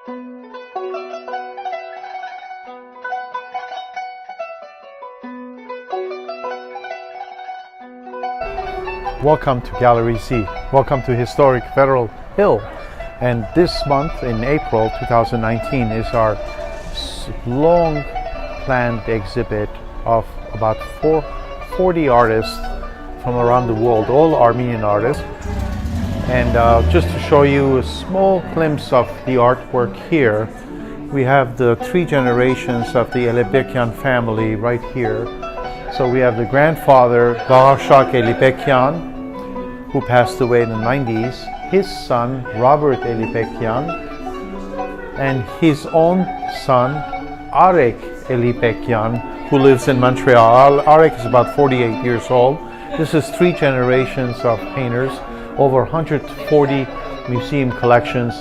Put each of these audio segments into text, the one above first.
Welcome to Gallery Z. Welcome to historic Federal Hill. And this month in April 2019 is our long planned exhibit of about 40 artists from around the world, all Armenian artists. And just to show you a small glimpse of the artwork here, we have the 3 generations of the Elibekyan family right here. So we have the grandfather, Bérge Ara, who passed away in the 90s, his son, Robert Elibekyan, and his own son, Arek Elibekyan, who lives in Montreal. Arek is about 48 years old. This is 3 generations of painters, over 140 museum collections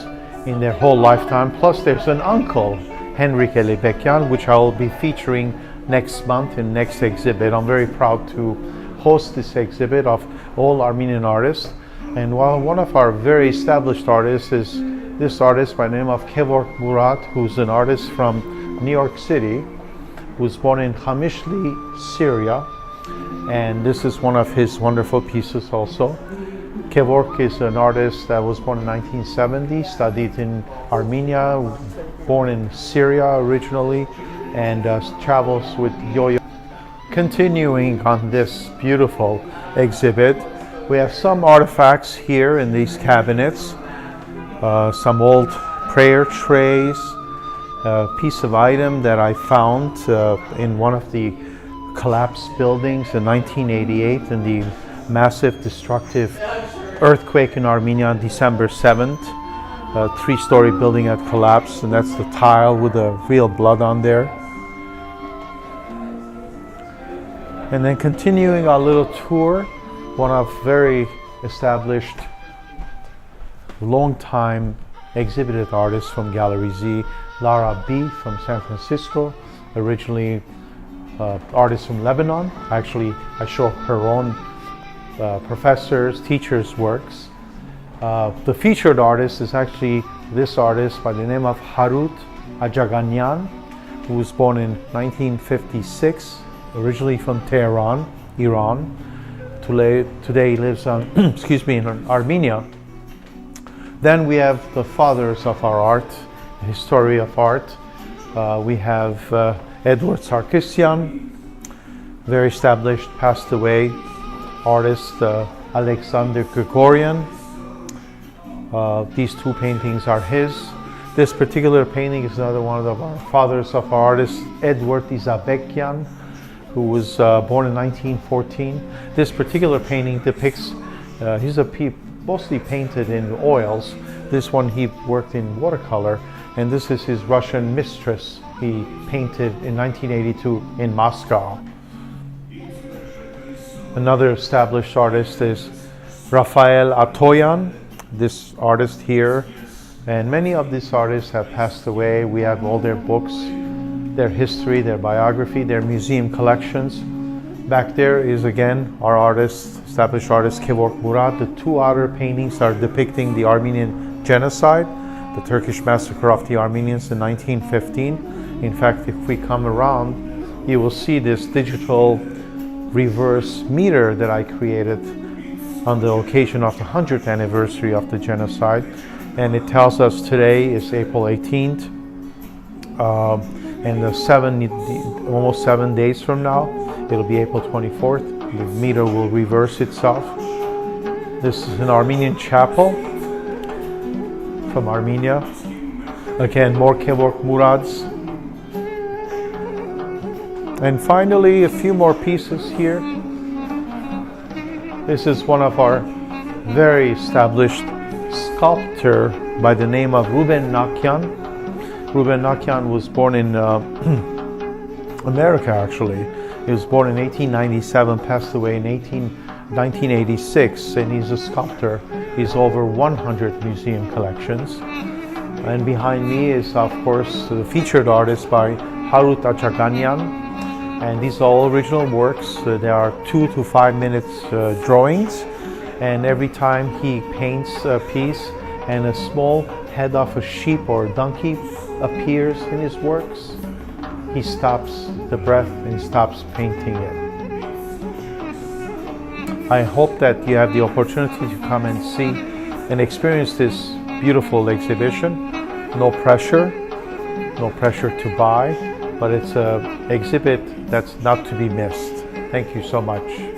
in their whole lifetime. Plus there's an uncle, Henrik Elibekyan, which I will be featuring next month in next exhibit. I'm very proud to host this exhibit of all Armenian artists. And while one of our very established artists is this artist by the name of Kevork Murat, who's an artist from New York City, who was born in Khamishli, Syria. And this is one of his wonderful pieces also. Kevork is an artist that was born in 1970, studied in Armenia, born in Syria originally, and travels with yo-yo. Continuing on this beautiful exhibit, we have some artifacts here in these cabinets, some old prayer trays, a piece of item that I found in one of the collapsed buildings in 1988 in the massive destructive earthquake in Armenia on December 7th. A 3-story building had collapsed, and that's the tile with the real blood on there. And then continuing our little tour, one of very established, long-time exhibited artists from Gallery Z, Lara B from San Francisco, originally artist from Lebanon. Actually, I show her own professors, teachers' works. The featured artist is actually this artist by the name of Harut Ajaganyan, who was born in 1956. Originally from Tehran, Iran. Today he lives in Armenia. Then we have the fathers of our art, the history of art. We have Edward Sarkisian, very established, passed away artist Alexander Grigorian. These 2 paintings are his. This particular painting is another one of our fathers of our artists, Edward Izabekyan, who was born in 1914. This particular painting depicts, mostly painted in oils. This one he worked in watercolor, and this is his Russian mistress he painted in 1982 in Moscow. Another established artist is Rafael Atoyan, this artist here, and many of these artists have passed away. We have all their books, their history, their biography, their museum collections. Back there is again our artist, established artist Kevork Murat. The 2 outer paintings are depicting the Armenian genocide, the Turkish massacre of the Armenians in 1915. In fact, if we come around, you will see this digital reverse meter that I created on the occasion of the 100th anniversary of the genocide. And it tells us today is April 18th. And almost 7 days from now, it'll be April 24th. The meter will reverse itself. This is an Armenian chapel from Armenia. Again, more Kevork Murads. And finally, a few more pieces here. This is one of our very established sculptor by the name of Ruben Nakyan. Ruben Nakyan was born in America, actually. He was born in 1897, passed away in 1986, and he's a sculptor. He's over 100 museum collections. And behind me is, of course, the featured artist by Harut Ajaganyan. And these are all original works. They are 2 to 5 minutes drawings. And every time he paints a piece, and a small head of a sheep or a donkey appears in his works, he stops the breath and he stops painting it. I hope that you have the opportunity to come and see and experience this beautiful exhibition. No pressure to buy, but it's an exhibit that's not to be missed. Thank you so much.